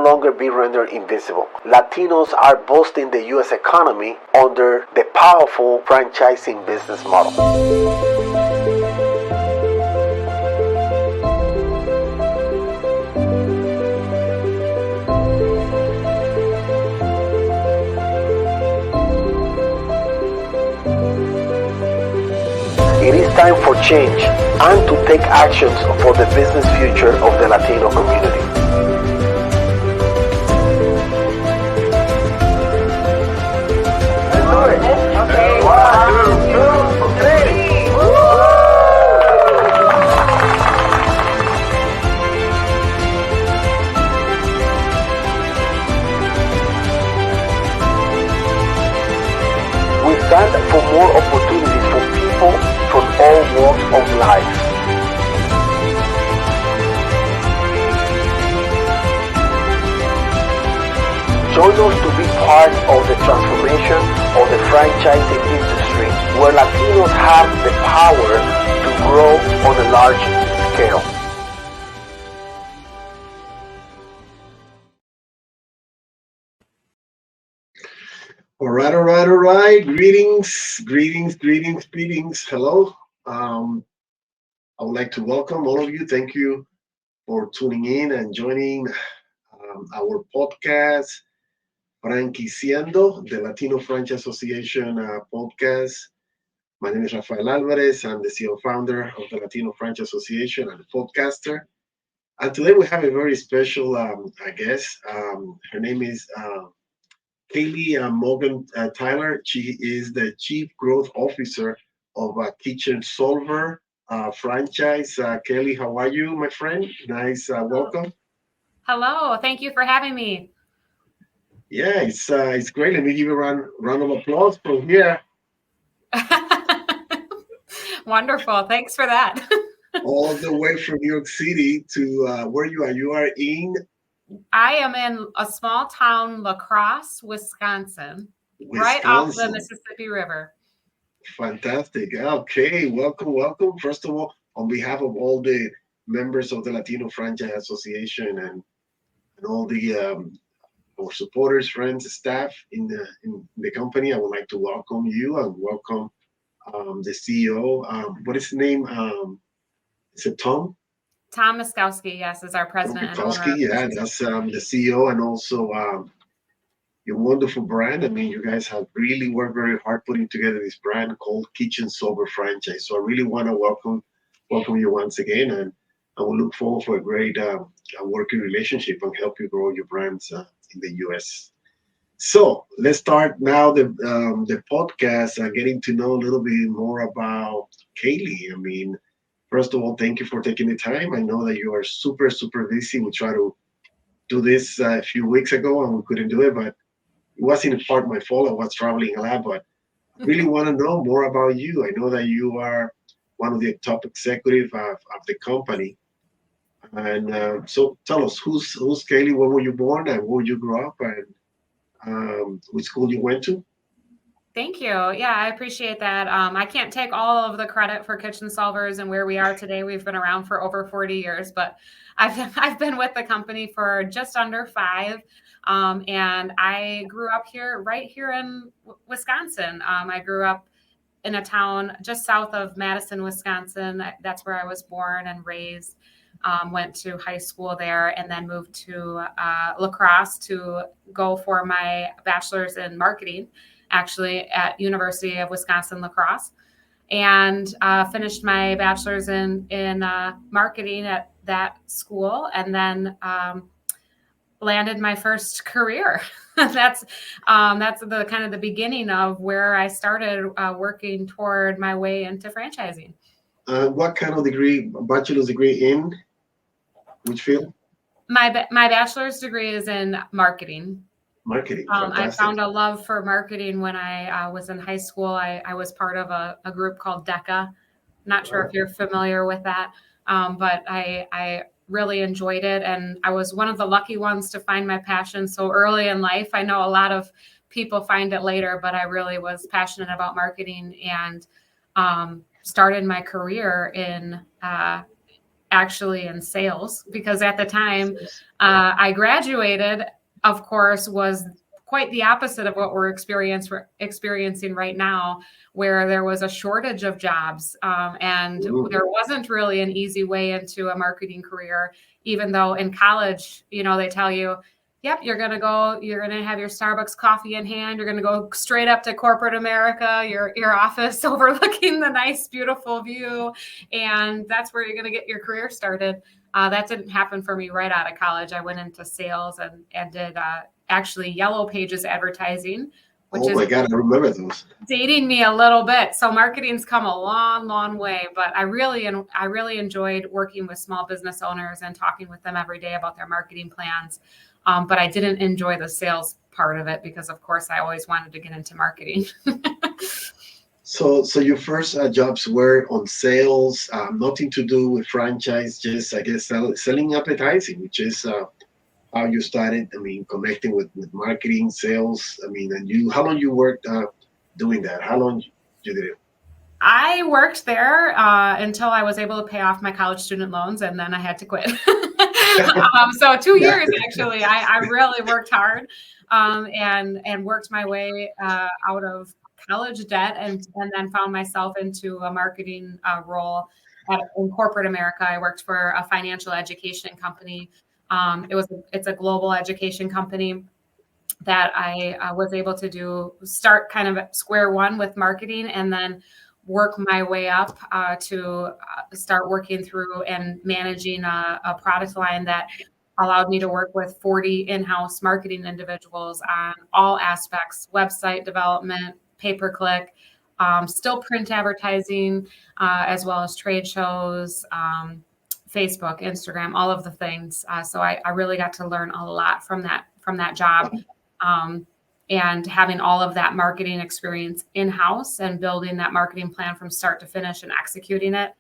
longer be rendered invisible. Latinos are boosting the U.S. economy under the powerful franchising business model. It is time for change and to take actions for the business future of the Latino community. Let's do it. Okay, 1, 2, 3. We stand for more opportunities for people from all walks of life. Join us to be part of the transformation of the franchising industry, where Latinos have the power to grow on a large scale. All right. Greetings. Hello. I would like to welcome all of you. Thank you for tuning in and joining our podcast, Franquiciando, the Latino Franchise Association podcast. My name is Rafael Alvarez. I'm the CEO founder of the Latino Franchise Association and a podcaster. And today we have a very special guest. Her name is Kaylee Morgan Tyler. She is the Chief Growth Officer of Kitchen Solver franchise. Kelly, how are you, my friend? Nice, welcome. Hello, thank you for having me. Yeah, it's great. Let me give you a round of applause from here. Wonderful, thanks for that. All the way from New York City to where you are. You are in? I am in a small town, La Crosse, Wisconsin, right off the Mississippi River. Fantastic. Okay, welcome. First of all, on behalf of all the members of the Latino Franchise Association and all the our supporters, friends, staff in the company, I would like to welcome you and welcome the CEO. What is his name? Is it Tom? Tom Miskowski, yes, is our president and owner. Yeah, that's the CEO, and also your wonderful brand. I mean, you guys have really worked very hard putting together this brand called Kitchen Sober Franchise. So I really want to welcome you once again, and I will look forward for a great working relationship and help you grow your brands in the U.S. So let's start now the podcast and getting to know a little bit more about Kaylee. I mean, first of all, thank you for taking the time. I know that you are super busy. We tried to do this a few weeks ago and we couldn't do it, but it wasn't in part my fault. I was traveling a lot, but I really want to know more about you. I know that you are one of the top executives of the company. And so tell us, who's Kaylee? Where were you born and where you grew up and which school you went to? Thank you. Yeah, I appreciate that. I can't take all of the credit for Kitchen Solvers and where we are today. We've been around for over 40 years, but I've been with the company for just under 5. And I grew up right here in Wisconsin. I grew up in a town just south of Madison, Wisconsin. That's where I was born and raised. Went to high school there and then moved to La Crosse to go for my bachelor's in marketing, actually at University of Wisconsin-La Crosse, and finished my bachelor's in marketing at that school, and then landed my first career. That's the kind of the beginning of where I started working toward my way into franchising. What kind of degree? Bachelor's degree in which field? My bachelor's degree is in marketing. Marketing. I found a love for marketing when I was in high school. I was part of a group called DECA. Not sure if you're familiar with that, but I really enjoyed it. And I was one of the lucky ones to find my passion so early in life. I know a lot of people find it later, but I really was passionate about marketing and started my career actually in sales, because at the time I graduated, of course, was quite the opposite of what we're experiencing right now, where there was a shortage of jobs, and there wasn't really an easy way into a marketing career, even though in college, they tell you, yep, you're going to have your Starbucks coffee in hand. You're going to go straight up to corporate America, your office overlooking the nice, beautiful view. And that's where you're going to get your career started. That didn't happen for me right out of college. I went into sales and did actually Yellow Pages advertising, which my God, I remember those. Dating me a little bit. So marketing's come a long, long way, but I really enjoyed working with small business owners and talking with them every day about their marketing plans. But I didn't enjoy the sales part of it because, of course, I always wanted to get into marketing. So your first jobs were on sales, nothing to do with franchise, just, I guess, selling advertising, which is how you started, connecting with marketing, sales. And how long you worked doing that? How long you did it? I worked there until I was able to pay off my college student loans, and then I had to quit. So 2 years, actually. I really worked hard and worked my way out of college debt, and then found myself into a marketing role in corporate America. I worked for a financial education company. It's a global education company that I was able to start kind of at square one with marketing, and then work my way up to start working through and managing a product line that allowed me to work with 40 in-house marketing individuals on all aspects: website development, pay-per-click, still print advertising, as well as trade shows, Facebook, Instagram, all of the things. So I really got to learn a lot from that job. And having all of that marketing experience in-house and building that marketing plan from start to finish and executing it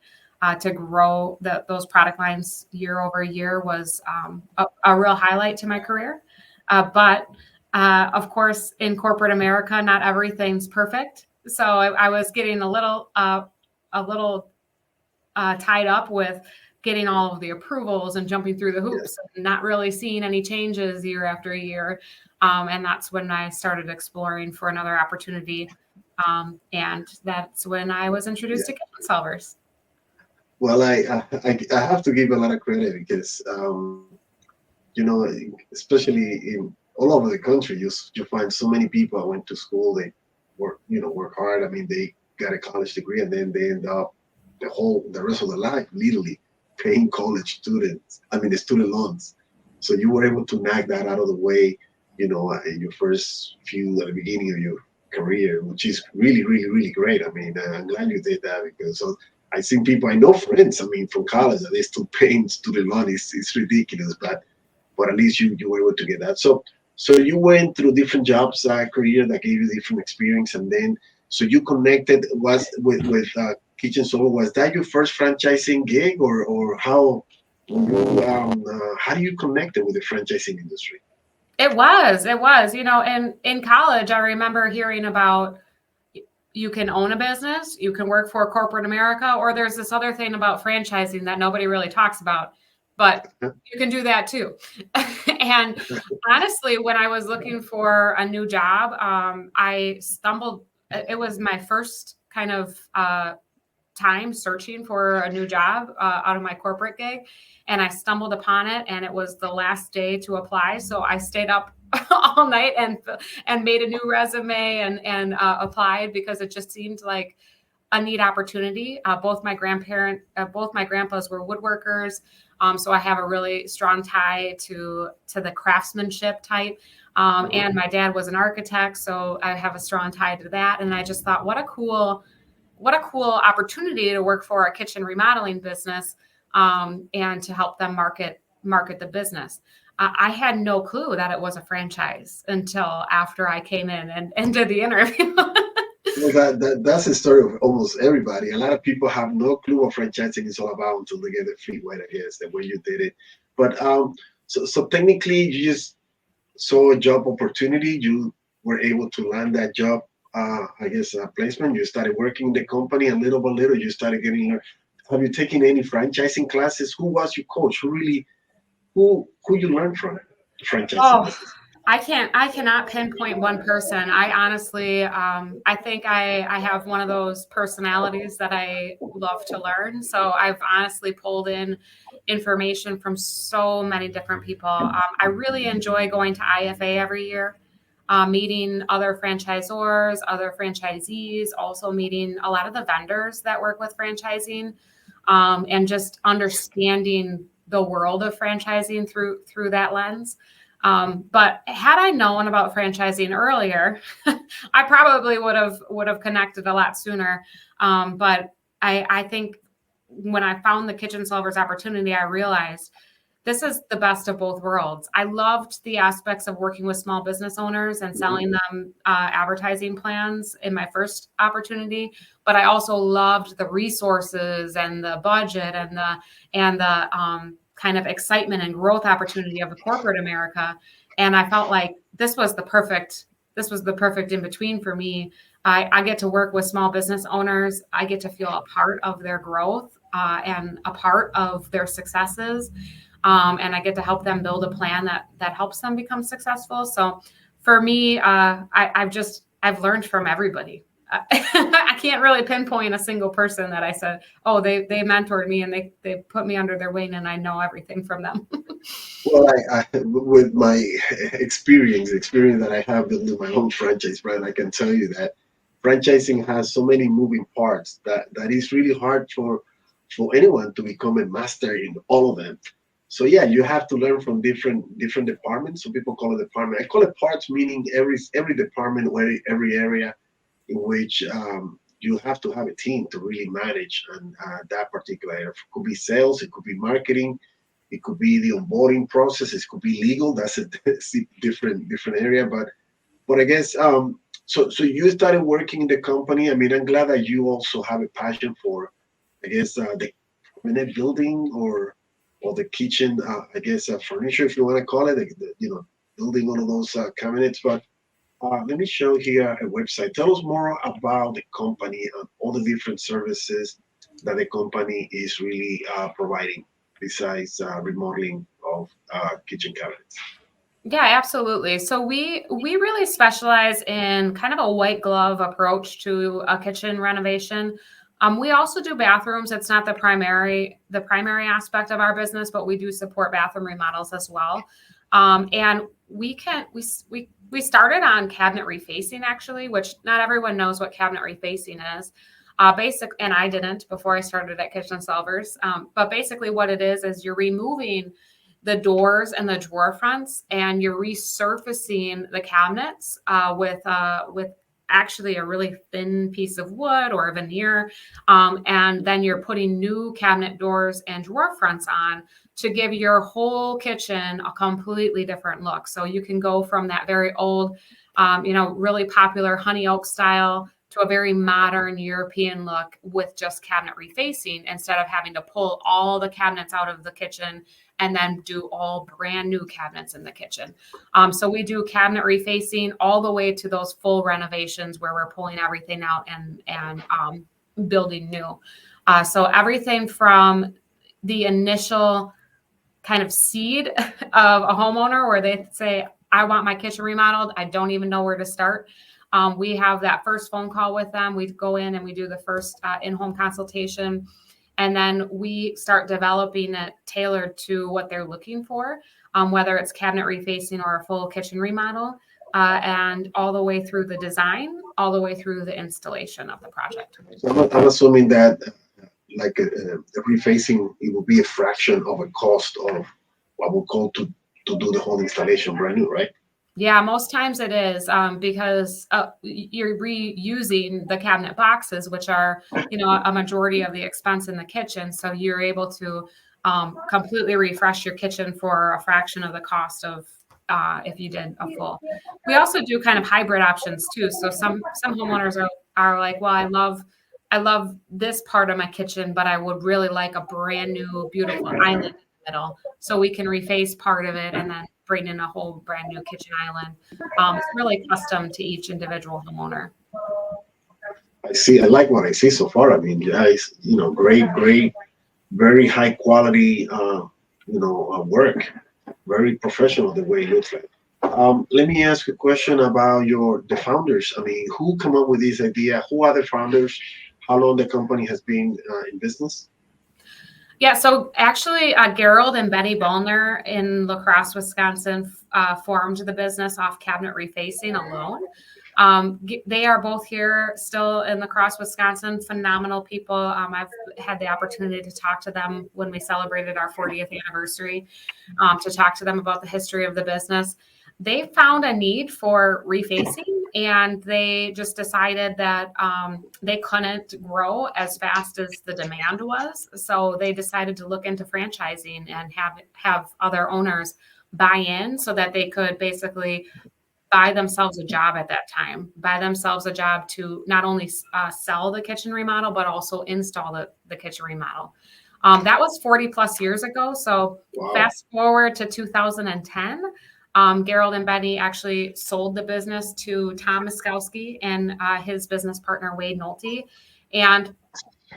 to grow those product lines year over year was a real highlight to my career. But of course, in corporate America, not everything's perfect. So I was getting a little tied up with getting all of the approvals and jumping through the hoops, and not really seeing any changes year after year. And that's when I started exploring for another opportunity. And that's when I was introduced to Kitchen Solvers. Well, I have to give a lot of credit because, especially in all over the country, you find so many people that went to school, they work hard. They got a college degree, and then they end up the rest of their life literally paying college students, the student loans. So you were able to knock that out of the way, in your first at the beginning of your career, which is really, really, really great. I'm glad you did that, because I've seen people, I know friends, from college, that they still paying student loan. It's ridiculous, but at least you were able to get that. So you went through different jobs, career that gave you different experience, and then so you connected with Kitchen Solver. Was that your first franchising gig, or how do you connect with the franchising industry? It was, and in college, I remember hearing about you can own a business, you can work for corporate America, or there's this other thing about franchising that nobody really talks about, but you can do that too. And honestly, when I was looking for a new job, I stumbled. It was my first kind of time searching for a new job out of my corporate gig, and I stumbled upon it, and it was the last day to apply. So I stayed up all night and made a new resume and applied, because it just seemed like a neat opportunity. Both my grandpas were woodworkers, so I have a really strong tie to the craftsmanship type. And my dad was an architect, so I have a strong tie to that. And I just thought, what a cool opportunity to work for a kitchen remodeling business, and to help them market the business. I had no clue that it was a franchise until after I came in and did the interview. Well, that's the story of almost everybody. A lot of people have no clue what franchising is all about until they get their feet wet, I guess, the way you did it. But so technically, you just saw a job opportunity. You were able to land that job, placement. You started working in the company, and little by little, you started getting have you taken any franchising classes? Who was your coach? Who you learned from franchising Oh, business? I cannot pinpoint one person. I honestly, I think I have one of those personalities that I love to learn. So I've honestly pulled in information from so many different people. I really enjoy going to IFA every year, meeting other franchisors, other franchisees, also meeting a lot of the vendors that work with franchising, and just understanding the world of franchising through that lens. But had I known about franchising earlier, I probably would have connected a lot sooner. But I think when I found the Kitchen Solvers opportunity, I realized this is the best of both worlds. I loved the aspects of working with small business owners and selling them advertising plans in my first opportunity, but I also loved the resources and the budget and the kind of excitement and growth opportunity of the corporate America. And I felt like this was the perfect in between for me. I get to work with small business owners. I get to feel a part of their growth and a part of their successes. And I get to help them build a plan that helps them become successful. So for me, I've learned from everybody. I can't really pinpoint a single person that I said, oh, they mentored me and they put me under their wing and I know everything from them. Well, I with my experience that I have building my own franchise brand, I can tell you that franchising has so many moving parts that is really hard for anyone to become a master in all of them. So yeah, you have to learn from different departments. So people call it department. I call it parts, meaning every department, every area in which you have to have a team to really manage and that particular area. It could be sales, it could be marketing, it could be the onboarding process, it could be legal. That's a different area. But I guess so you started working in the company. I mean, I'm glad that you also have a passion for, I guess, the cabinet building or the kitchen, I guess, furniture, if you want to call it, building one of those cabinets. But let me show here a website. Tell us more about the company and all the different services that the company is really providing besides remodeling of kitchen cabinets. Yeah, absolutely. So we really specialize in kind of a white glove approach to a kitchen renovation. We also do bathrooms. It's not the primary aspect of our business, but we do support bathroom remodels as well. And we started on cabinet refacing actually, which not everyone knows what cabinet refacing is. And I didn't before I started at Kitchen Solvers. But basically what it is you're removing the doors and the drawer fronts, and you're resurfacing the cabinets with actually a really thin piece of wood or a veneer, and then you're putting new cabinet doors and drawer fronts on to give your whole kitchen a completely different look. So you can go from that very old, really popular honey oak style to a very modern European look with just cabinet refacing, instead of having to pull all the cabinets out of the kitchen and then do all brand new cabinets in the kitchen. So we do cabinet refacing all the way to those full renovations where we're pulling everything out and building new. So everything from the initial kind of seed of a homeowner where they say, I want my kitchen remodeled, I don't even know where to start. We have that first phone call with them. We go in and we do the first in-home consultation. And then we start developing it tailored to what they're looking for, whether it's cabinet refacing or a full kitchen remodel, and all the way through the design, all the way through the installation of the project. So I'm assuming that like refacing, it will be a fraction of a cost of what we call to do the whole installation brand new, right? Yeah, most times it is because you're reusing the cabinet boxes, which are, a majority of the expense in the kitchen. So you're able to completely refresh your kitchen for a fraction of the cost of if you did a full. We also do kind of hybrid options too. So some homeowners are like, well, I love this part of my kitchen, but I would really like a brand new, beautiful island in the middle. So we can reface part of it and then bring in a whole brand new kitchen island. It's really custom to each individual homeowner. I see. I like what I see so far. I mean, guys, great very high quality, work, very professional the way it looks like. Let me ask a question about the founders. I mean, who come up with this idea? Who are the founders? How long the company has been in business? Yeah, so actually, Gerald and Betty Ballner in La Crosse, Wisconsin, formed the business off cabinet refacing alone. They are both here still in La Crosse, Wisconsin. Phenomenal people. I've had the opportunity to talk to them when we celebrated our 40th anniversary, to talk to them about the history of the business. They found a need for refacing, and they just decided that they couldn't grow as fast as the demand was. So they decided to look into franchising and have other owners buy in so that they could basically buy themselves a job at that time, buy themselves a job to not only sell the kitchen remodel, but also install the kitchen remodel. That was 40 plus years ago. So Wow. fast forward to 2010, Gerald and Betty actually sold the business to Tom Miskowski and his business partner, Wade Nolte. And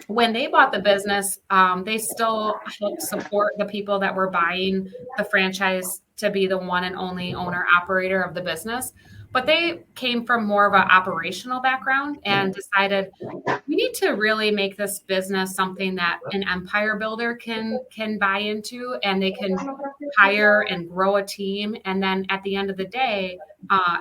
when they bought the business, they still helped support the people that were buying the franchise to be the one and only owner operator of the business. But they came from more of an operational background and decided we need to really make this business something that an empire builder can buy into, and they can hire and grow a team. And then at the end of the day,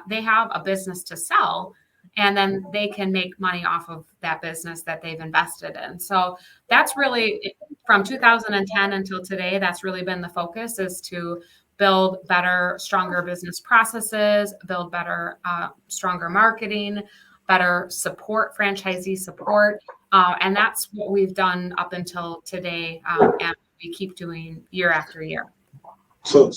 they have a business to sell, and then they can make money off of that business that they've invested in. So that's really from 2010 until today, that's really been the focus, is to build better, stronger business processes, build better, stronger marketing, better support, franchisee support. And that's what we've done up until today. And we keep doing year after year. So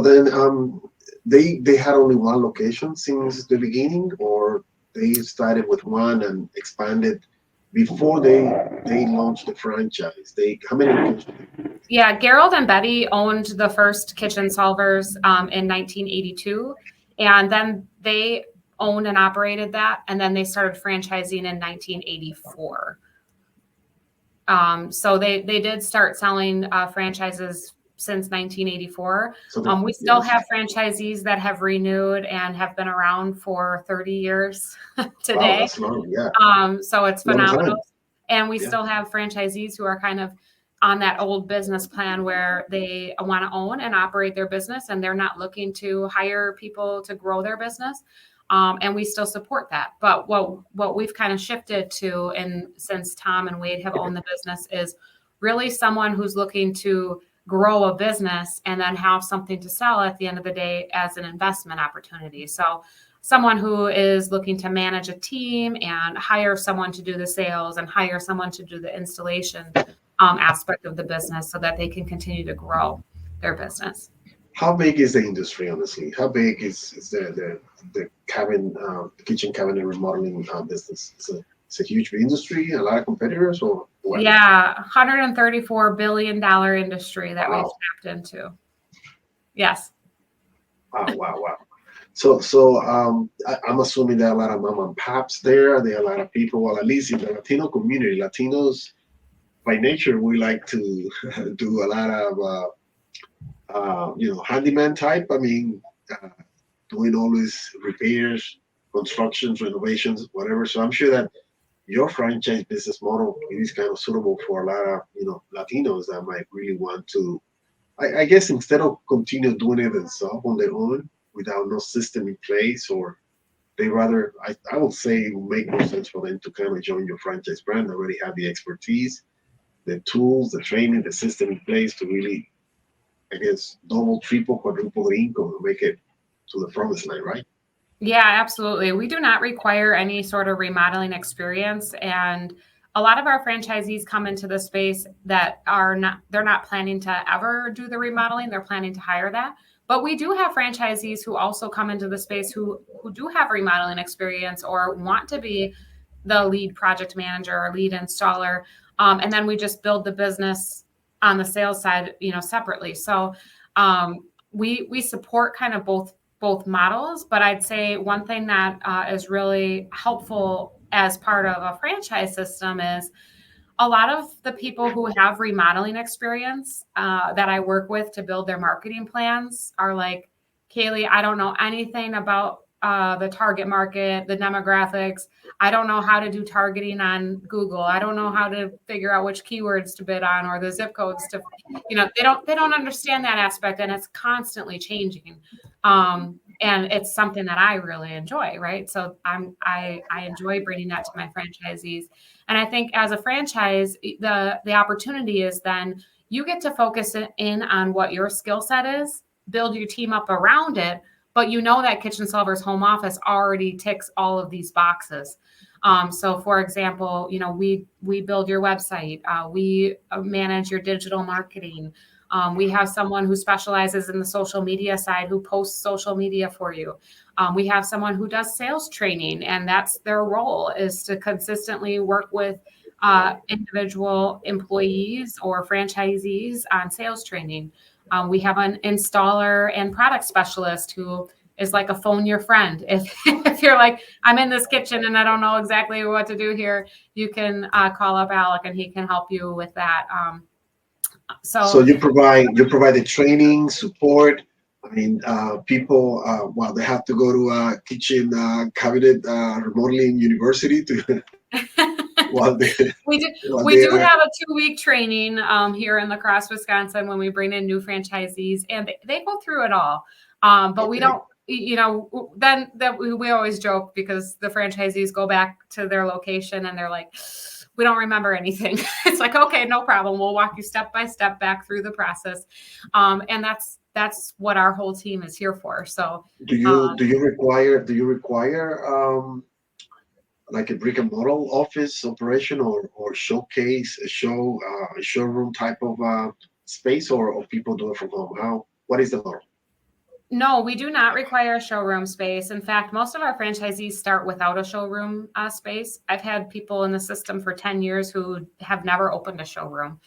then they had only one location since the beginning, or they started with one and expanded before they launched the franchise. They how many locations? Yeah, Gerald and Betty owned the first Kitchen Solvers in 1982, and then they owned and operated that, and then they started franchising in 1984. So they did start selling franchises since 1984. So We still have franchisees that have renewed and have been around for 30 years wow, today. that's long, yeah. So it's Long time. phenomenal. And we Yeah. still have franchisees who are kind of on that old business plan where they want to own and operate their business, and they're not looking to hire people to grow their business. And we still support that. But what we've kind of shifted to, and since Tom and Wade have owned the business, is really someone who's looking to grow a business and then have something to sell at the end of the day as an investment opportunity. So someone who is looking to manage a team and hire someone to do the sales and hire someone to do the installation aspect of the business so that they can continue to grow their business. How big is the industry, honestly? How big is the kitchen cabinet remodeling business? It's a huge industry, a lot of competitors, or what? Yeah, $134 billion industry that we've Wow. tapped into. Yes. Wow. So I'm assuming there are a lot of mom and pops there. There are a lot of people. Well, at least in the Latino community, Latinos by nature, we like to do a lot of handyman type. I mean, doing all these repairs, constructions, renovations, whatever. So I'm sure that your franchise business model is kind of suitable for a lot of Latinos that might really want to. I guess instead of continue doing it themselves on their own without no system in place, or they rather, I would say it would make more sense for them to kind of join your franchise brand, already have the expertise, the tools, the training, the system in place to really, I guess, double, triple, quadruple the income and make it to the promised land, right? Yeah, absolutely. We do not require any sort of remodeling experience. And a lot of our franchisees come into the space that they're not planning to ever do the remodeling. They're planning to hire that. But we do have franchisees who also come into the space who do have remodeling experience or want to be the lead project manager or lead installer. And then we just build the business on the sales side, separately. So we support kind of both models, but I'd say one thing that is really helpful as part of a franchise system is a lot of the people who have remodeling experience that I work with to build their marketing plans are like, Kaylee, I don't know anything about the target market, the demographics. I don't know how to do targeting on Google. I don't know how to figure out which keywords to bid on or the zip codes to, they don't understand that aspect, and it's constantly changing. And it's something that I really enjoy, right? So I enjoy bringing that to my franchisees. And I think as a franchise, the opportunity is then you get to focus in on what your skill set is, build your team up around it, but you know that Kitchen Solver's home office already ticks all of these boxes. So for example, we build your website, we manage your digital marketing. We have someone who specializes in the social media side who posts social media for you. We have someone who does sales training, and that's their role, is to consistently work with individual employees or franchisees on sales training. We have an installer and product specialist who is like a phone your friend. If you're like, I'm in this kitchen and I don't know exactly what to do here, you can call up Alec and he can help you with that. So you provide the training, support. I mean, people, they have to go to a kitchen cabinet remodeling university to while they we do have a 2-week training here in La Crosse, Wisconsin, when we bring in new franchisees, and they go through it all. But we don't, then we always joke because the franchisees go back to their location and they're like, we don't remember anything. It's like, okay, no problem. We'll walk you step by step back through the process. And that's what our whole team is here for. So do you require like a brick and mortar office operation or showcase a showroom type of space, or people do it from home? What is the model? No, we do not require a showroom space. In fact, most of our franchisees start without a showroom space. I've had people in the system for 10 years who have never opened a showroom.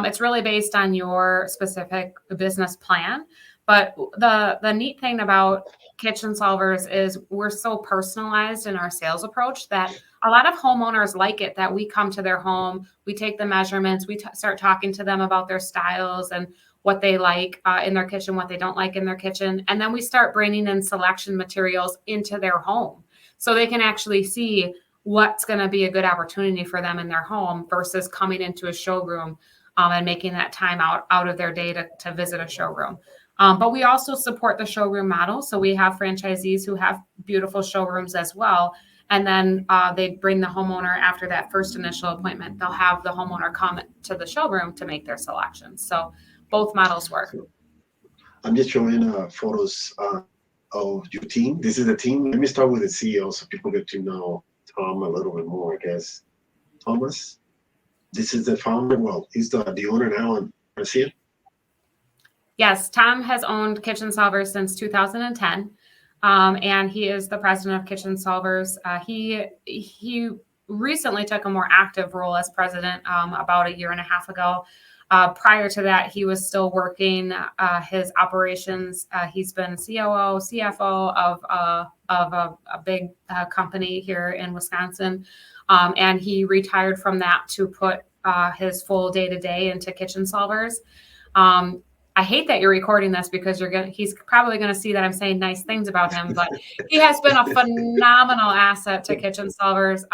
It's really based on your specific business plan. But the neat thing about Kitchen Solvers is we're so personalized in our sales approach that a lot of homeowners like it that we come to their home, we take the measurements, we start talking to them about their styles and what they like in their kitchen, what they don't like in their kitchen. And then we start bringing in selection materials into their home so they can actually see what's going to be a good opportunity for them in their home versus coming into a showroom and making that time out of their day to visit a showroom. But we also support the showroom model. So we have franchisees who have beautiful showrooms as well. And then they bring the homeowner after that first initial appointment. They'll have the homeowner come to the showroom to make their selections. So both models work. I'm just showing photos of your team. This is the team. Let me start with the CEO so people get to know Tom a little bit more, I guess. Thomas, this is the founder. Well, he's the owner now in Brazil. Yes, Tom has owned Kitchen Solvers since 2010, and he is the president of Kitchen Solvers. He recently took a more active role as president about 1.5 years ago. Prior to that, he was still working his operations. He's been COO, CFO of a big company here in Wisconsin, and he retired from that to put his full day-to-day into Kitchen Solvers. I hate that you're recording this because he's probably going to see that I'm saying nice things about him, but he has been a phenomenal asset to Kitchen Solvers.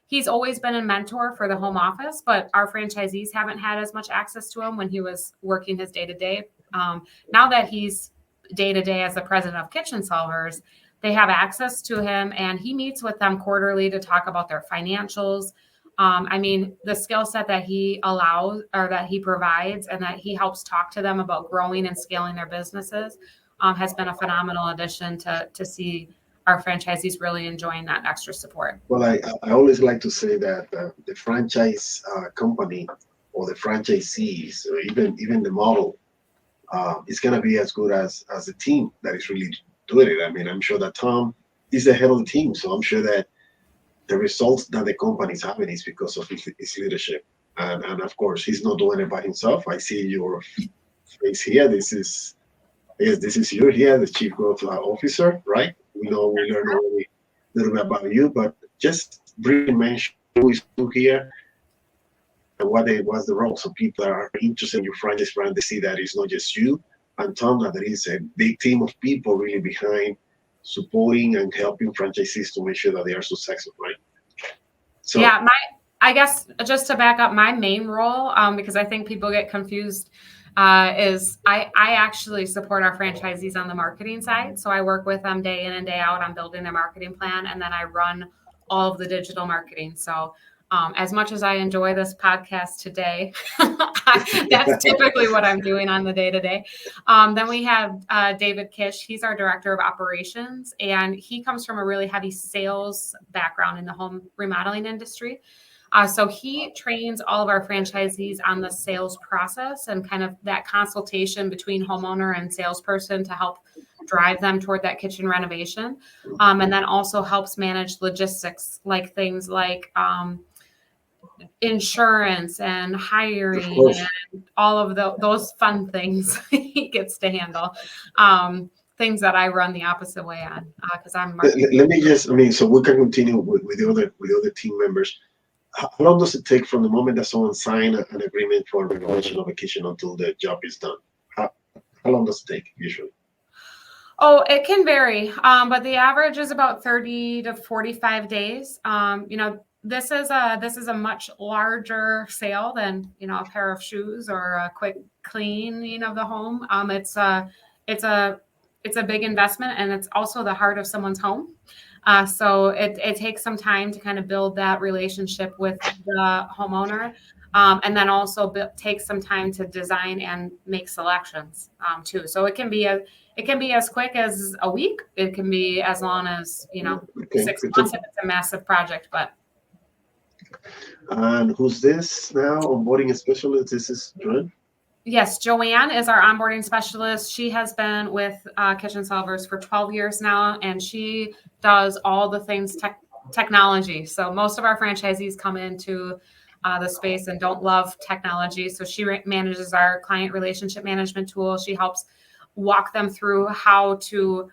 He's always been a mentor for the home office, but our franchisees haven't had as much access to him when he was working his day-to-day. Now that he's day-to-day as the president of Kitchen Solvers, they have access to him, and he meets with them quarterly to talk about their financials. I mean, the skill set that he allows or that he provides and that he helps talk to them about growing and scaling their businesses has been a phenomenal addition to see our franchisees really enjoying that extra support. Well, I always like to say that the franchise company or the franchisees or even the model is going to be as good as the team that is really doing it. I mean, I'm sure that Tom is the head of the team, so I'm sure that the results that the company is having is because of his leadership. And of course, he's not doing it by himself. I see your face here. This is you here, the Chief Growth Officer, right? We learned already a little bit about you, but just briefly mention who is who here. and what's the role. So people are interested in your franchise brand. They see that it's not just you and Tom, that there is a big team of people really behind supporting and helping franchisees to make sure that they are successful, right? So Yeah, I guess just to back up, my main role, because I think people get confused, is I actually support our franchisees on the marketing side. So I work with them day in and day out on building their marketing plan, and then I run all of the digital marketing. So as much as I enjoy this podcast today, that's typically what I'm doing on the day to day. Then we have David Kish. He's our director of operations, and he comes from a really heavy sales background in the home remodeling industry. So he trains all of our franchisees on the sales process and kind of that consultation between homeowner and salesperson to help drive them toward that kitchen renovation. And then also helps manage logistics, like things like insurance and hiring and all of those fun things he gets to handle. Things that I run the opposite way on because I'm marketing. let me just, so we can continue with the other team members. How long does it take from the moment that someone signs an agreement for renovation of a kitchen until the job is done? How long does it take usually? Oh, it can vary, but the average is about 30 to 45 days. This is a much larger sale than a pair of shoes or a quick clean of the home. It's a big investment, and it's also the heart of someone's home. So it takes some time to kind of build that relationship with the homeowner. And then also takes some time to design and make selections too. So it can be as quick as a week. It can be as long as 6 months if it's a massive project. But and who's this now? Onboarding specialist. This is Joanne. Yes, Joanne is our onboarding specialist. She has been with Kitchen Solvers for 12 years now, and she does all the things technology. So most of our franchisees come into the space and don't love technology. So she manages our client relationship management tool. She helps walk them through how to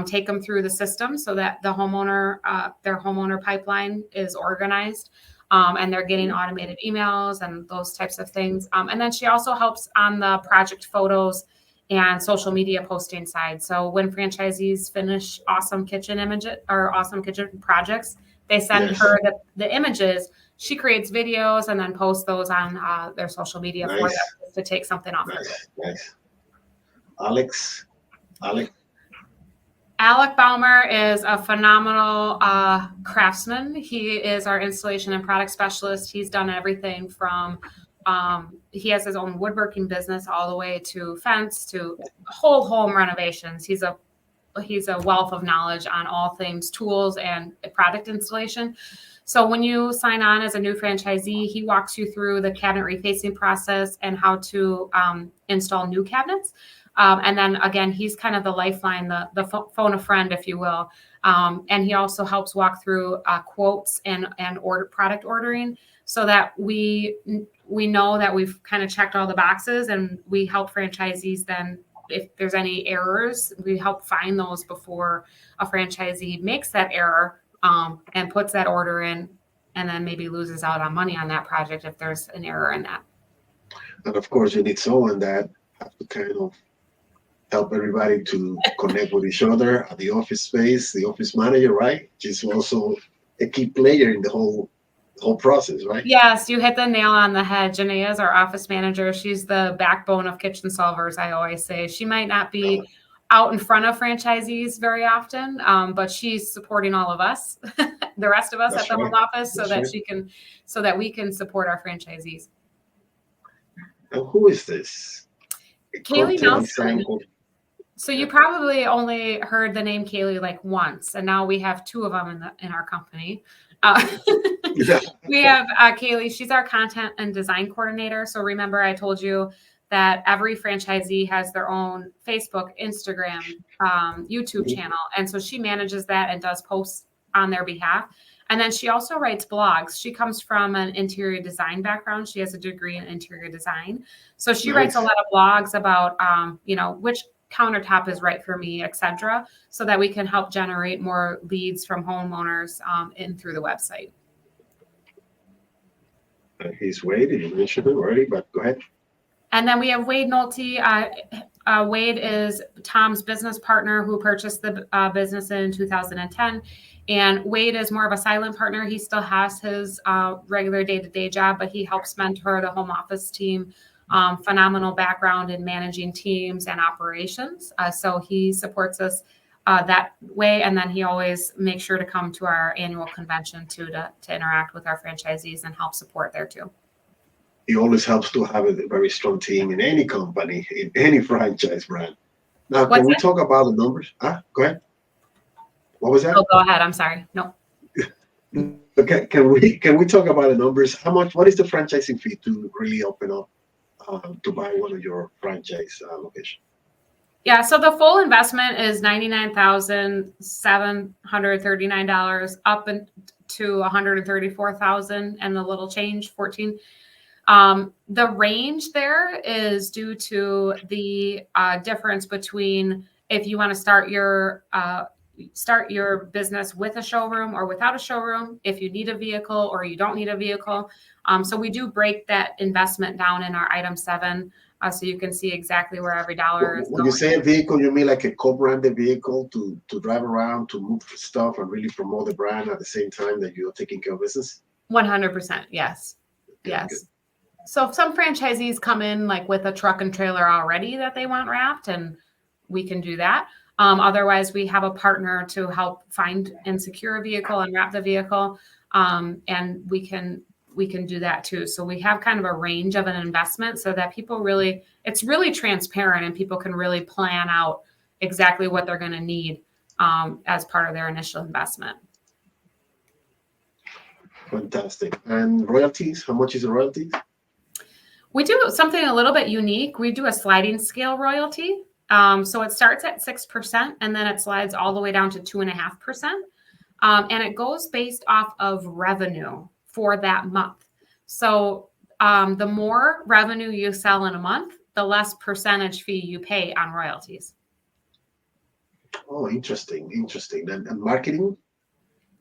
take them through the system so that the homeowner, their homeowner pipeline is organized. And they're getting automated emails and those types of things. And then she also helps on the project photos and social media posting side. So when franchisees finish awesome kitchen images or awesome kitchen projects, they send her the images. She creates videos and then posts those on their social media for them to take something off. Nice. Alex. Alec Baumer is a phenomenal craftsman. He is our installation and product specialist. He's done everything from he has his own woodworking business all the way to fence to whole home renovations. He's a wealth of knowledge on all things tools and product installation. So when you sign on as a new franchisee, he walks you through the cabinet refacing process and how to install new cabinets. And then again, he's kind of the lifeline, the phone a friend, if you will. And he also helps walk through quotes and product ordering so that we know that we've kind of checked all the boxes, and we help franchisees then if there's any errors, we help find those before a franchisee makes that error and puts that order in and then maybe loses out on money on that project if there's an error in that. And of course, you need someone that has to kind of help everybody to connect with each other at the office space, the office manager, right? She's also a key player in the whole process, right? Yes, you hit the nail on the head. Janaea is our office manager. She's the backbone of Kitchen Solvers, I always say. She might not be out in front of franchisees very often, but she's supporting all of us, the rest of us at the home office, so that we can support our franchisees. And who is this? Kaylee Nelson. So you probably only heard the name Kaylee like once, and now we have two of them in our company. We have Kaylee. She's our content and design coordinator. So remember, I told you that every franchisee has their own Facebook, Instagram, YouTube channel, and so she manages that and does posts on their behalf. And then she also writes blogs. She comes from an interior design background. She has a degree in interior design, so she writes a lot of blogs about which countertop is right for me, etc., so that we can help generate more leads from homeowners in through the website. He's Wade. You mentioned him already, but go ahead. And then we have Wade Nolte. Wade is Tom's business partner who purchased the business in 2010. And Wade is more of a silent partner. He still has his regular day-to-day job, but he helps mentor the home office team. Phenomenal background in managing teams and operations. So he supports us that way. And then he always makes sure to come to our annual convention too, to interact with our franchisees and help support there too. It always helps to have a very strong team in any company, in any franchise brand. Now, can we talk about the numbers? Go ahead. What was that? Oh, go ahead. I'm sorry. No. Okay, can we talk about the numbers? What is the franchising fee to really open up to buy one of your franchise locations? Yeah, so the full investment is $99,739, up to $134,000 and a little change, 14. The range there is due to the difference between if you want to start your business with a showroom or without a showroom, if you need a vehicle or you don't need a vehicle. So we do break that investment down in our item 7, so you can see exactly where every dollar is when going. You say a vehicle, you mean like a co-branded vehicle to drive around, to move stuff and really promote the brand at the same time that you're taking care of business? 100%, yes. Yes. Good. So some franchisees come in like with a truck and trailer already that they want wrapped, and we can do that. Otherwise, we have a partner to help find and secure a vehicle and wrap the vehicle, and we can do that too. So we have kind of a range of an investment so that it's really transparent and people can really plan out exactly what they're going to need as part of their initial investment. Fantastic. And royalties, how much is the royalty? We do something a little bit unique. We do a sliding scale royalty. So it starts at 6% and then it slides all the way down to 2.5%. And it goes based off of revenue for that month. So the more revenue you sell in a month, the less percentage fee you pay on royalties. Oh, interesting. And marketing?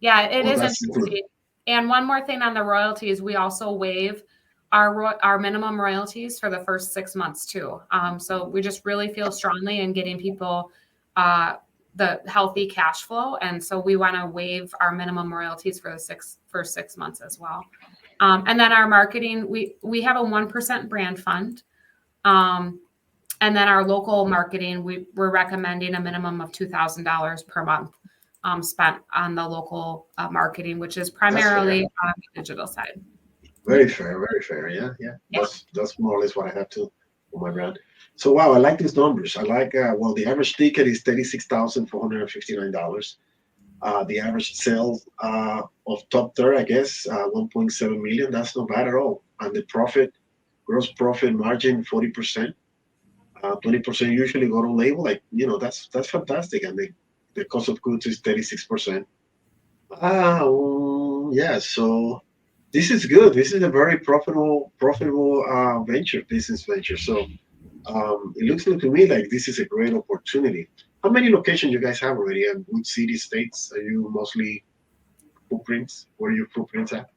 Yeah, it is interesting. And one more thing on the royalties, we also waive our minimum royalties for the first 6 months too. So we just really feel strongly in getting people the healthy cash flow. And so we want to waive our minimum royalties for the first 6 months as well. And then our marketing, we have a 1% brand fund. And then our local marketing, we're recommending a minimum of $2,000 per month spent on the local marketing, which is primarily on the digital side. Very fair. Yeah. That's more or less what I have to for my brand. So wow, I like these numbers. I like the average ticket is $36,459. The average sales of top third, I guess, 1.7 million. That's not bad at all. And the gross profit margin 40%. 20% usually go to label. That's fantastic. And the cost of goods is 36%. Yeah. So this is good. This is a very profitable business venture. So it looks to me like this is a great opportunity. How many locations you guys have already, and which city, states are you mostly footprints? Where are your footprints at?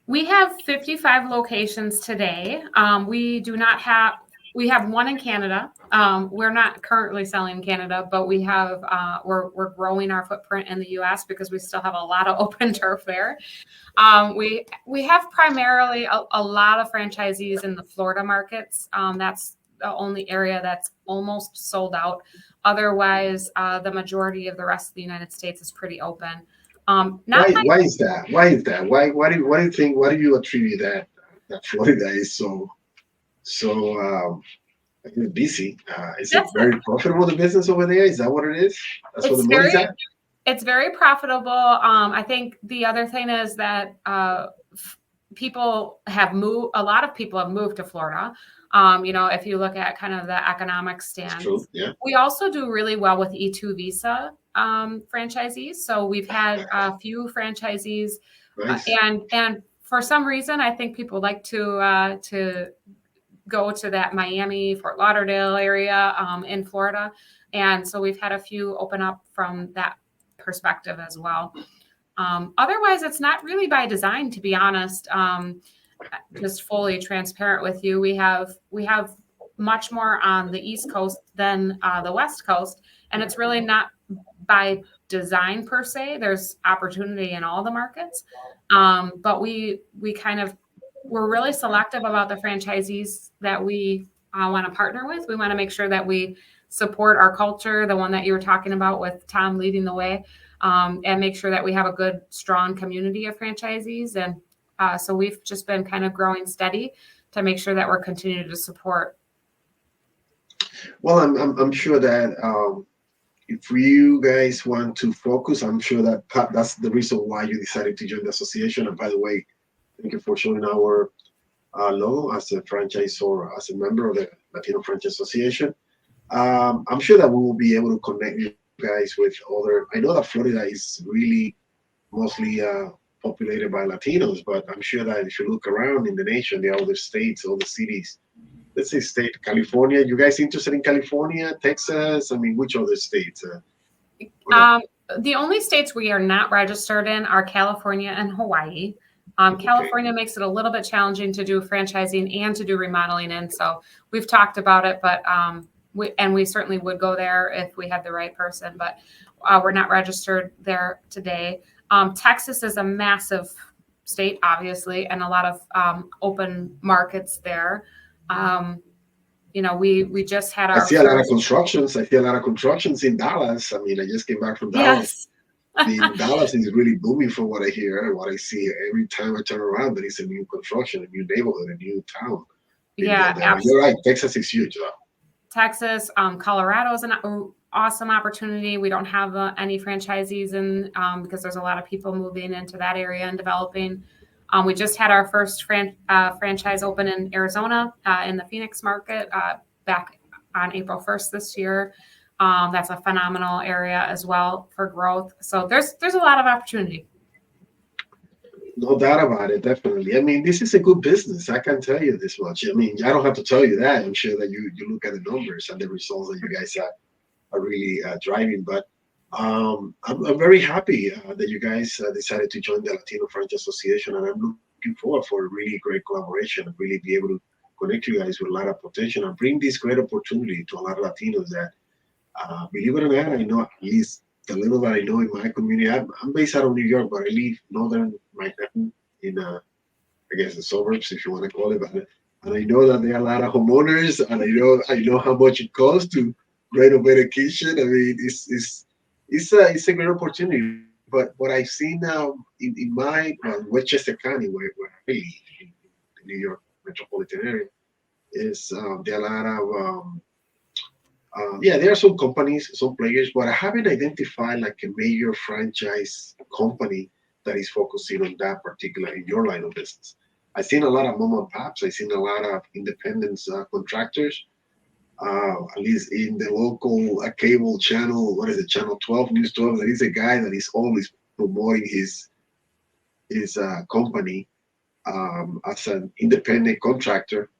We have 55 locations today. We have one in Canada. We're not currently selling in Canada, but we have we're growing our footprint in the U.S. because we still have a lot of open turf there. We have primarily a lot of franchisees in the Florida markets. That's the only area that's almost sold out. Otherwise, the majority of the rest of the United States is pretty open. Why is that? Why do you think? Why do you attribute that Florida is so busy? Is it very profitable, the business over there? Is that what it is? That's what the money's at? It's very profitable. I think the other thing is that people have moved. A lot of people have moved to Florida. If you look at kind of the economic stance, true, yeah. We also do really well with E2 visa franchisees. So we've had a few franchisees, nice. And for some reason, I think people like to go to that Miami, Fort Lauderdale area in Florida, and so we've had a few open up from that perspective as well. Otherwise, it's not really by design, to be honest. just fully transparent with you, we have much more on the East Coast than the West Coast, and it's really not by design per se. There's opportunity in all the markets, but we're really selective about the franchisees that we want to partner with. We want to make sure that we support our culture, the one that you were talking about with Tom leading the way, and make sure that we have a good, strong community of franchisees. And so we've just been kind of growing steady to make sure that we're continuing to support. Well, I'm sure that if you guys want to focus, I'm sure that that's the reason why you decided to join the association. And by the way, thank you for showing our logo as a franchise or as a member of the Latino Franchise Association. I'm sure that we will be able to connect you guys with other. I know that Florida is really mostly populated by Latinos, but I'm sure that if you look around in the nation, the other states, all the cities, let's say state, California, you guys interested in California, Texas? I mean, which other states? The only states we are not registered in are California and Hawaii. California makes it a little bit challenging to do franchising and to do remodeling in. So we've talked about it, but we certainly would go there if we had the right person, but we're not registered there today. Texas is a massive state, obviously, and a lot of open markets there. We just had our. I see a lot of constructions. I see a lot of constructions in Dallas. I mean, I just came back from Dallas. Yes. Dallas is really booming from what I hear and what I see. Every time I turn around, there is a new construction, a new neighborhood, a new town. Yeah, absolutely. You're right. Texas is huge, though. Texas, Colorado is an awesome opportunity. We don't have any franchisees in because there's a lot of people moving into that area and developing. We just had our first franchise open in Arizona in the Phoenix market back on April 1st this year. That's a phenomenal area as well for growth. So there's a lot of opportunity. No doubt about it, definitely. I mean, this is a good business. I can tell you this much. I mean, I don't have to tell you that. I'm sure that you look at the numbers and the results that you guys are really driving. But I'm very happy that you guys decided to join the Latino Franchise Association, and I'm looking forward for a really great collaboration and really be able to connect you guys with a lot of potential and bring this great opportunity to a lot of Latinos that, believe it or not, I know at least the little that I know in my community. I'm based out of New York, but I live northern Manhattan in, I guess, the suburbs, if you want to call it. And I know that there are a lot of homeowners, and I know how much it costs to renovate a kitchen. I mean, it's a great opportunity. But what I've seen now in my Westchester County, where I live, in the New York metropolitan area, is there are a lot of there are some companies, some players, but I haven't identified like a major franchise company that is focusing on that particular in your line of business. I've seen a lot of mom and pops. I've seen a lot of independent contractors, at least in the local cable channel. What is it, Channel 12, News 12? There is a guy that is always promoting his company as an independent contractor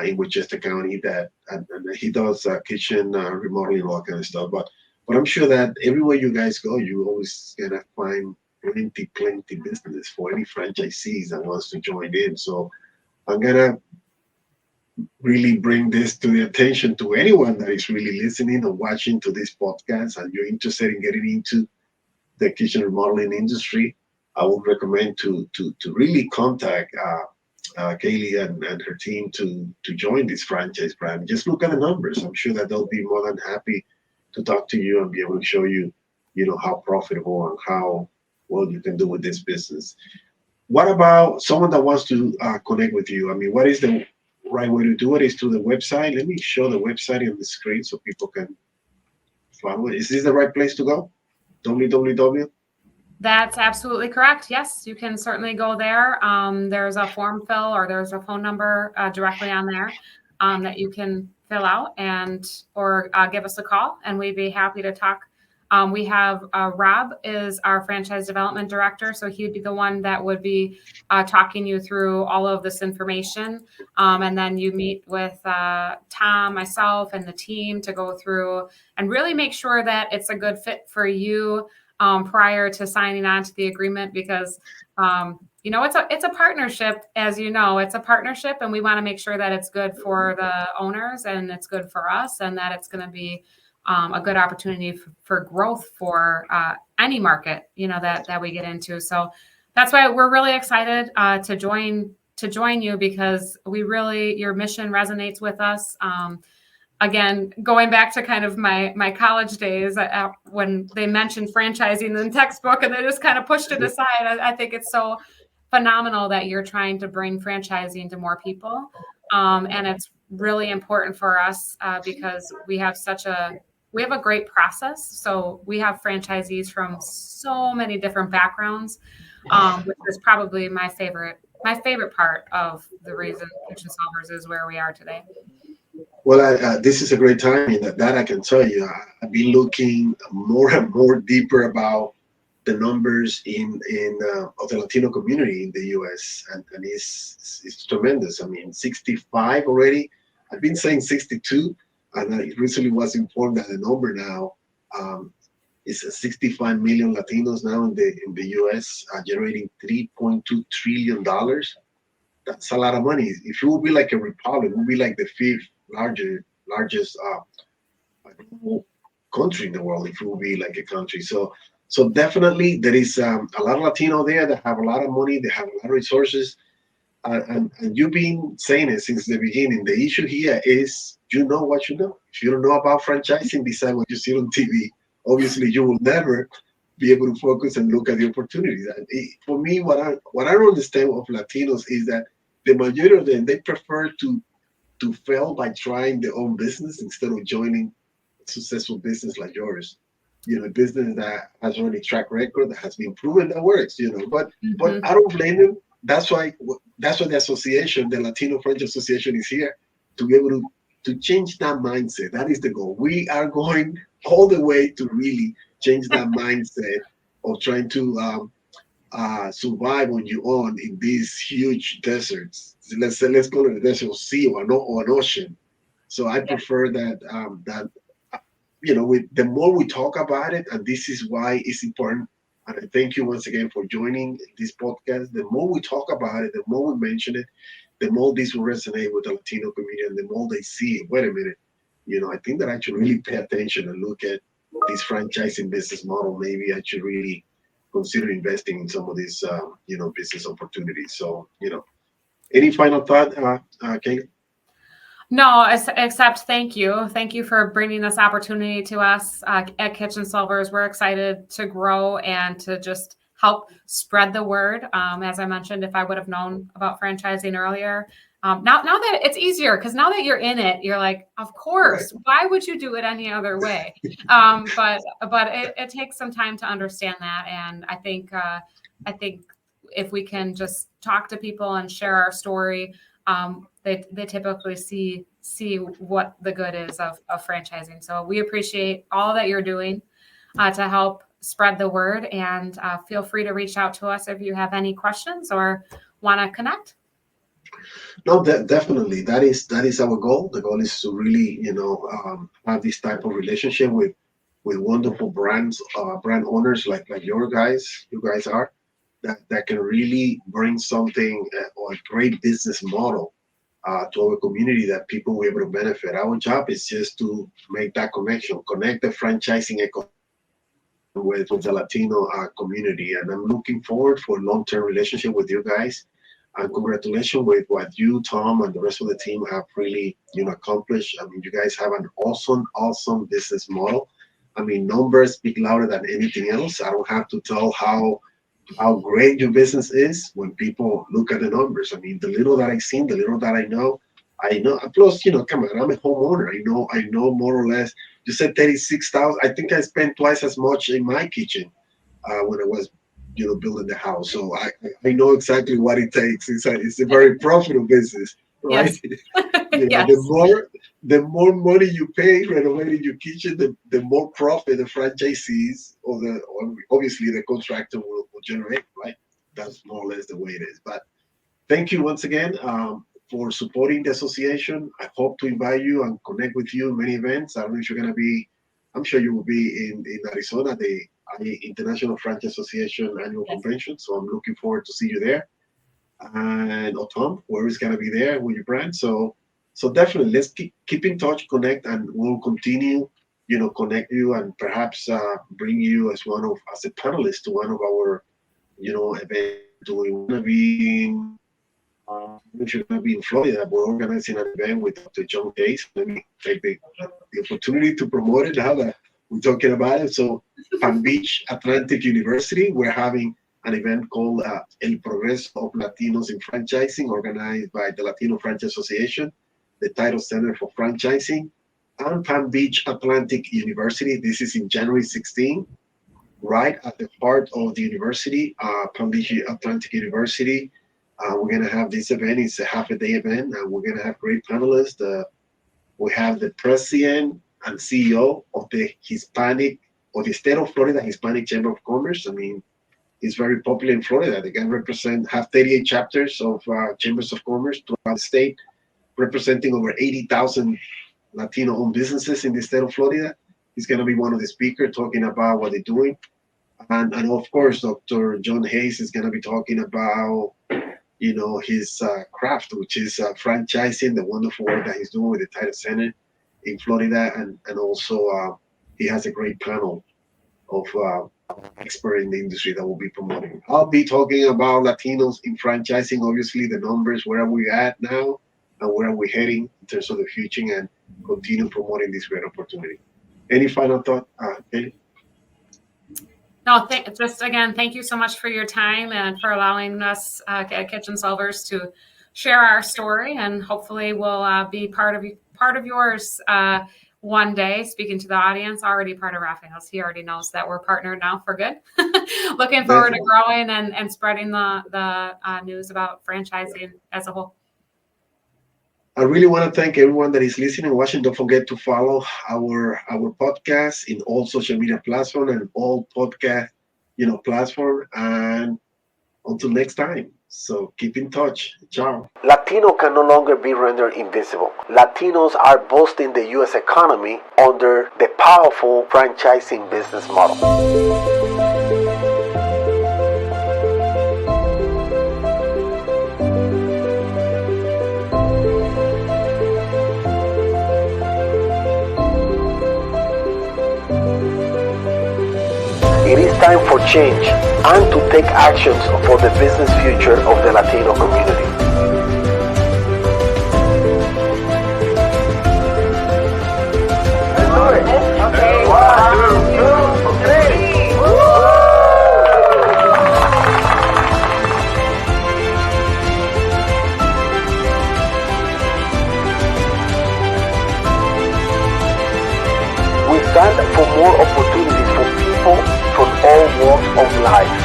in Westchester County that and he does kitchen remodeling, all that kind of stuff. But I'm sure that everywhere you guys go, you always gonna find plenty business for any franchisees that wants to join in. So I'm gonna really bring this to the attention to anyone that is really listening or watching to this podcast and you're interested in getting into the kitchen remodeling industry. I would recommend to really contact Kaylee and her team to join this franchise brand. Just look at the numbers. I'm sure that they'll be more than happy to talk to you and be able to show you, how profitable and how well you can do with this business. What about someone that wants to connect with you? I mean, what is the right way to do it? Is through the website. Let me show the website on the screen so people can follow it. Is this the right place to go? www. That's absolutely correct. Yes, you can certainly go there. There's a form fill or there's a phone number directly on there that you can fill out or give us a call, and we'd be happy to talk. We have Rob is our franchise development director, so he'd be the one that would be talking you through all of this information. And then you meet with Tom, myself, and the team to go through and really make sure that it's a good fit for you prior to signing on to the agreement, because it's a partnership, as you know, it's a partnership, and we want to make sure that it's good for the owners and it's good for us, and that it's going to be a good opportunity for growth for any market, that we get into. So that's why we're really excited to join you, because your mission resonates with us. Again, going back to kind of my college days, when they mentioned franchising in the textbook and they just kind of pushed it aside, I think it's so phenomenal that you're trying to bring franchising to more people. And it's really important for us because we have a great process. So we have franchisees from so many different backgrounds, which is probably my favorite part of the reason Kitchen Solvers is where we are today. Well, this is a great timing. That I can tell you. I've been looking more and more deeper about the numbers in of the Latino community in the U.S. and it's tremendous. I mean, 65 already. I've been saying 62, and I recently was informed that the number now is 65 million Latinos now in the U.S. Generating $3.2 trillion. That's a lot of money. If it would be like a republic, it would be like the fifth largest country in the world. If it would be like a country, so definitely there is a lot of Latino there that have a lot of money. They have a lot of resources, and you've been saying it since the beginning. The issue here is you know what you know. If you don't know about franchising, besides what you see on TV, obviously you will never be able to focus and look at the opportunities. And for me, what I don't understand of Latinos is that the majority of them, they prefer to fail by trying their own business instead of joining a successful business like yours. A business that has already track record, that has been proven that works. But I don't blame them. That's why the association, the Latino Franchise Association, is here to be able to change that mindset. That is the goal. We are going all the way to really change that mindset of trying to survive on your own in these huge deserts. Let's call it a desert, or sea, or an ocean. So I prefer that the more we talk about it, and this is why it's important. And I thank you once again for joining this podcast. The more we talk about it, the more we mention it, the more this will resonate with the Latino community, and the more they see it. Wait a minute, I think that I should really pay attention and look at this franchising business model. Maybe I should really consider investing in some of these, business opportunities. So, any final thought, Kate? No, except thank you. Thank you for bringing this opportunity to us at Kitchen Solvers. We're excited to grow and to just help spread the word. As I mentioned, if I would have known about franchising earlier, now that it's easier, because now that you're in it, you're like, of course, right. Why would you do it any other way? But it takes some time to understand that. And I think if we can just talk to people and share our story, they typically see what the good is of franchising. So we appreciate all that you're doing to help spread the word, and feel free to reach out to us if you have any questions or want to connect. No, definitely. That is our goal. The goal is to really, have this type of relationship with wonderful brands, brand owners like you guys are, that can really bring something, or a great business model to our community that people will be able to benefit. Our job is just to make that connection, connect the franchising ecosystem with the Latino community. And I'm looking forward for a long-term relationship with you guys. And congratulations with what you, Tom, and the rest of the team have really, accomplished. I mean, you guys have an awesome business model. I mean, numbers speak louder than anything else. I don't have to tell how great your business is when people look at the numbers. I mean, the little that I've seen, the little that I know. Plus, come on, I'm a homeowner. I know more or less. You said 36,000. I think I spent twice as much in my kitchen when I was, building the house. So I know exactly what it takes. It's a very profitable business, right? Yes. Yes. The more money you pay renovating your kitchen, the more profit the franchisees or obviously the contractor will generate, right? That's more or less the way it is. But thank you once again for supporting the association. I hope to invite you and connect with you in many events. I don't know if you're going to be, I'm sure you will be in Arizona, the International Franchise Association annual convention. So I'm looking forward to see you there. and Tom, whoever's gonna be there with your brand. So definitely let's keep in touch, connect, and we'll continue, connect you and perhaps bring you as a panelist to one of our, events that we're doing. We're gonna be if you're gonna be in Florida, we're organizing an event with Dr. John Hayes. Let me take the opportunity to promote it now that we're talking about it. So Palm Beach Atlantic University, we're having an event called El Progreso of Latinos in Franchising, organized by the Latino Franchise Association, the Title Center for Franchising, and Palm Beach Atlantic University. This is in January 16, right at the heart of the university, Palm Beach Atlantic University. We're going to have this event. It's a half a day event, and we're going to have great panelists. We have the president and CEO of the state of Florida Hispanic Chamber of Commerce. I mean, it's very popular in Florida. They can have 38 chapters of chambers of commerce throughout the state, representing over 80,000 Latino-owned businesses in the state of Florida. He's going to be one of the speakers talking about what they're doing. And of course, Dr. John Hayes is going to be talking about, his craft, which is franchising, the wonderful work that he's doing with the Title Center in Florida. And also he has a great panel of experts in the industry that will be promoting. I'll be talking about Latinos in franchising, obviously the numbers, where are we at now, and where are we heading in terms of the future, and continue promoting this great opportunity. Any final thought, Kelly? No, just again, thank you so much for your time and for allowing us at Kitchen Solvers to share our story, and hopefully we'll be part of yours one day. Speaking to the audience, already part of Raphael's. He already knows that we're partnered now for good. Looking forward to growing and spreading the news about franchising as a whole. I really want to thank everyone that is listening and watching. Don't forget to follow our podcast in all social media platforms and all podcast, platform. And until next time, so keep in touch. Ciao. Latino can no longer be rendered invisible. Latinos are boosting the U.S. economy under the powerful franchising business model. It is time for change and to take actions for the business future of the Latino community. Let's do it. Okay. 1, 2, 3. We stand for more opportunities for people from all walks of life.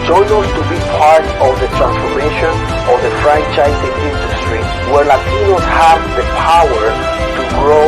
Join us to be part of the transformation of the franchising industry, where Latinos have the power to grow